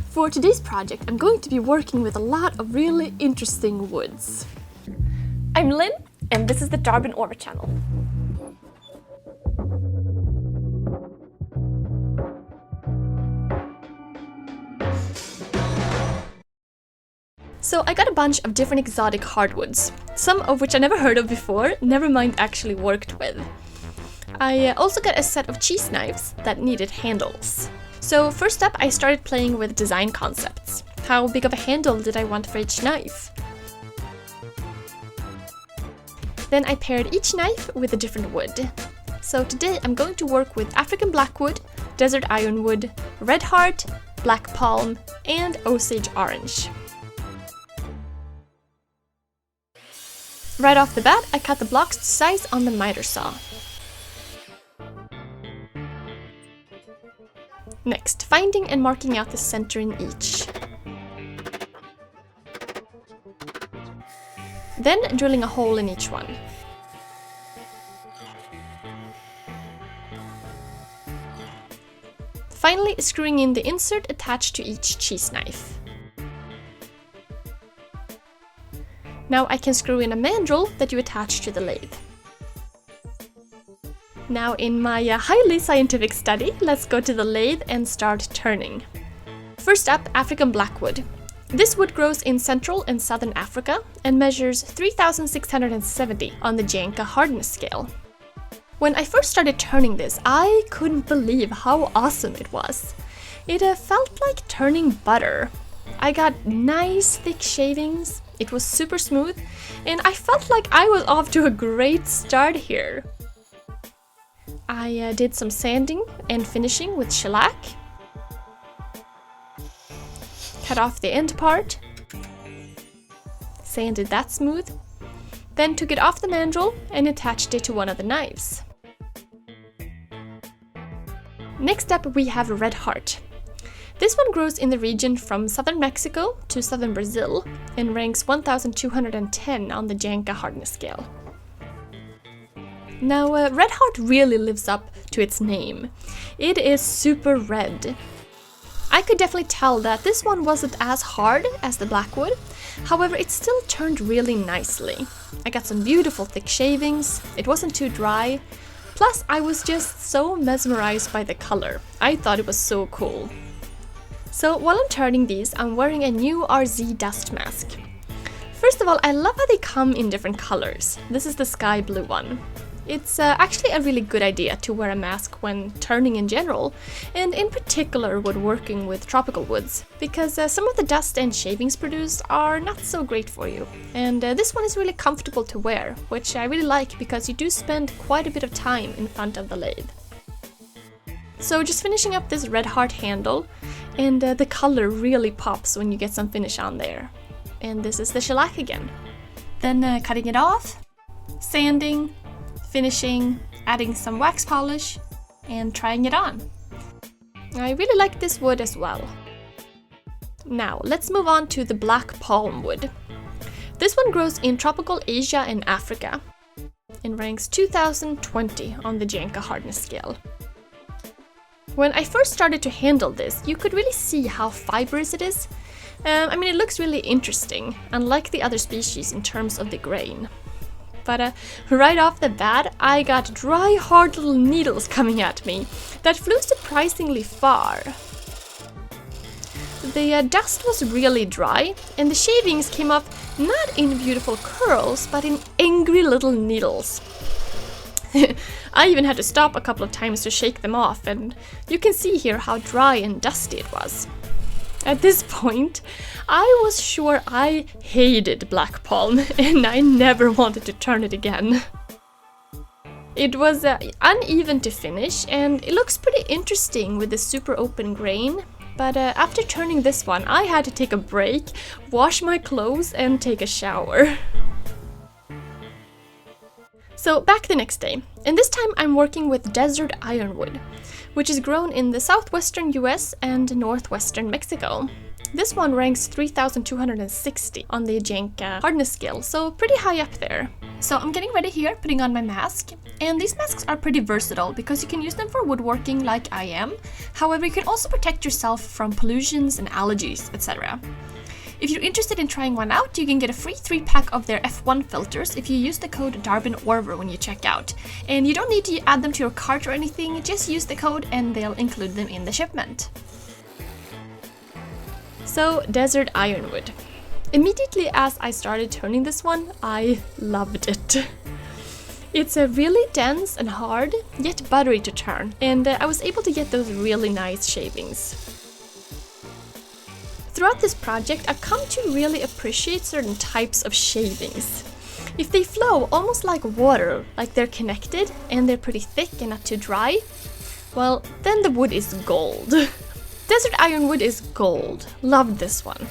For today's project, I'm going to be working with a lot of really interesting woods. I'm Linn, and this is the Darbin Orvar channel. So I got a bunch of different exotic hardwoods, some of which I never heard of before, never mind actually worked with. I also got a set of cheese knives that needed handles. So first up, I started playing with design concepts. How big of a handle did I want for each knife? Then I paired each knife with a different wood. So today I'm going to work with African Blackwood, Desert Ironwood, Redheart, Black Palm, and Osage Orange. Right off the bat, I cut the blocks to size on the miter saw. Next, finding and marking out the center in each. Then drilling a hole in each one. Finally, screwing in the insert attached to each cheese knife. Now I can screw in a mandrel that you attach to the lathe. Now in my highly scientific study, let's go to the lathe and start turning. First up, African Blackwood. This wood grows in Central and Southern Africa and measures 3,670 on the Janka hardness scale. When I first started turning this, I couldn't believe how awesome it was. It felt like turning butter. I got nice thick shavings, it was super smooth, and I felt like I was off to a great start here. I did some sanding and finishing with shellac. Cut off the end part. Sanded that smooth. Then took it off the mandrel and attached it to one of the knives. Next up we have Redheart. This one grows in the region from southern Mexico to southern Brazil and ranks 1,210 on the Janka hardness scale. Now, Redheart really lives up to its name. It is super red. I could definitely tell that this one wasn't as hard as the Blackwood, however it still turned really nicely. I got some beautiful thick shavings, it wasn't too dry, plus I was just so mesmerized by the color. I thought it was so cool. So while I'm turning these, I'm wearing a new RZ dust mask. First of all, I love how they come in different colors. This is the sky blue one. It's actually a really good idea to wear a mask when turning in general, and in particular when working with tropical woods, because some of the dust and shavings produced are not so great for you. And this one is really comfortable to wear, which I really like because you do spend quite a bit of time in front of the lathe. So just finishing up this Redheart handle, and the color really pops when you get some finish on there. And this is the shellac again. Then cutting it off, sanding, finishing, adding some wax polish, and trying it on. I really like this wood as well. Now, let's move on to the black palm wood. This one grows in tropical Asia and Africa and ranks 2020 on the Janka hardness scale. When I first started to handle this, you could really see how fibrous it is. It looks really interesting, unlike the other species in terms of the grain. But right off the bat, I got dry, hard little needles coming at me that flew surprisingly far. The dust was really dry, and the shavings came off not in beautiful curls, but in angry little needles. I even had to stop a couple of times to shake them off, and you can see here how dry and dusty it was. At this point, I was sure I hated Black Palm, and I never wanted to turn it again. It was uneven to finish, and it looks pretty interesting with the super open grain, but after turning this one, I had to take a break, wash my clothes, and take a shower. So back the next day, and this time I'm working with Desert Ironwood, which is grown in the southwestern US and northwestern Mexico. This one ranks 3260 on the Janka hardness scale, so pretty high up there. So I'm getting ready here, putting on my mask. And these masks are pretty versatile because you can use them for woodworking like I am. However, you can also protect yourself from pollutions and allergies, etc. If you're interested in trying one out, you can get a free 3-pack of their F1 filters if you use the code Darbin Orvar when you check out. And you don't need to add them to your cart or anything, just use the code and they'll include them in the shipment. So, Desert Ironwood. Immediately as I started turning this one, I loved it. It's a really dense and hard, yet buttery to turn, and I was able to get those really nice shavings. Throughout this project, I've come to really appreciate certain types of shavings. If they flow almost like water, like they're connected and they're pretty thick and not too dry, well, then the wood is gold. Desert Ironwood is gold. Loved this one.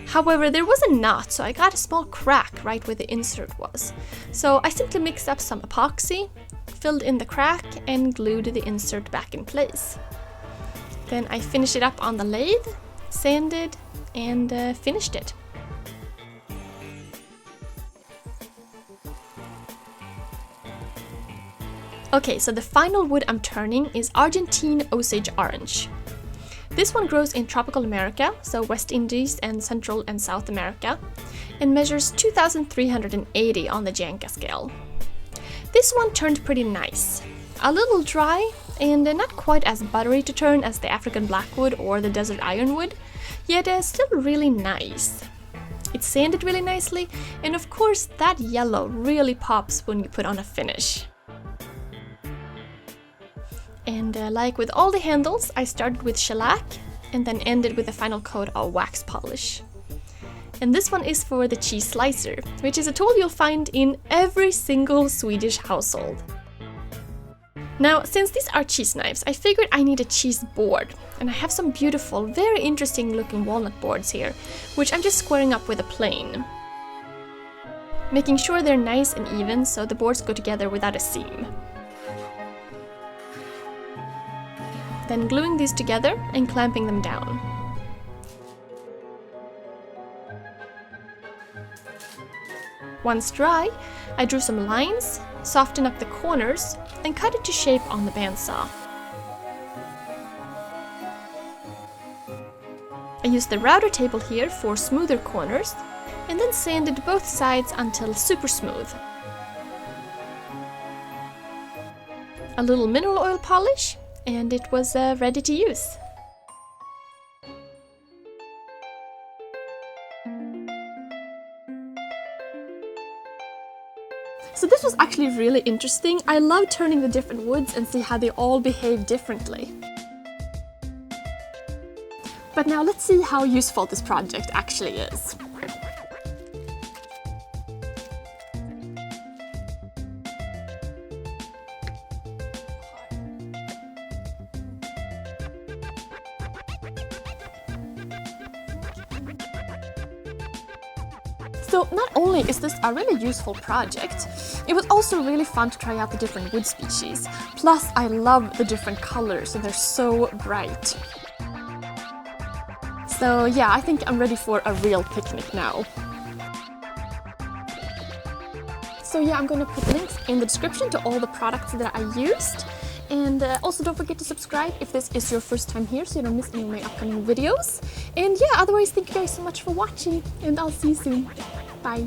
However, there was a knot, so I got a small crack right where the insert was. So I simply mixed up some epoxy, filled in the crack, and glued the insert back in place. Then I finished it up on the lathe, sanded, and finished it. Okay, so the final wood I'm turning is Argentine Osage Orange. This one grows in tropical America, so West Indies and Central and South America, and measures 2380 on the Janka scale. This one turned pretty nice. A little dry, and not quite as buttery to turn as the African Blackwood or the Desert Ironwood, yet still really nice. It's sanded really nicely, and of course that yellow really pops when you put on a finish. And like with all the handles, I started with shellac and then ended with a final coat of wax polish. And this one is for the cheese slicer, which is a tool you'll find in every single Swedish household. Now, since these are cheese knives, I figured I need a cheese board, and I have some beautiful, very interesting looking walnut boards here, which I'm just squaring up with a plane. Making sure they're nice and even so the boards go together without a seam. Then gluing these together and clamping them down. Once dry, I drew some lines, softened up the corners, and cut it to shape on the bandsaw. I used the router table here for smoother corners, and then sanded both sides until super smooth. A little mineral oil polish, and it was ready to use. So this was actually really interesting. I love turning the different woods and see how they all behave differently. But now let's see how useful this project actually is. So not only is this a really useful project, it was also really fun to try out the different wood species. Plus, I love the different colors, and they're so bright. So yeah, I think I'm ready for a real picnic now. So yeah, I'm gonna put links in the description to all the products that I used. And also don't forget to subscribe if this is your first time here so you don't miss any of my upcoming videos. And yeah, otherwise thank you guys so much for watching, and I'll see you soon. Bye.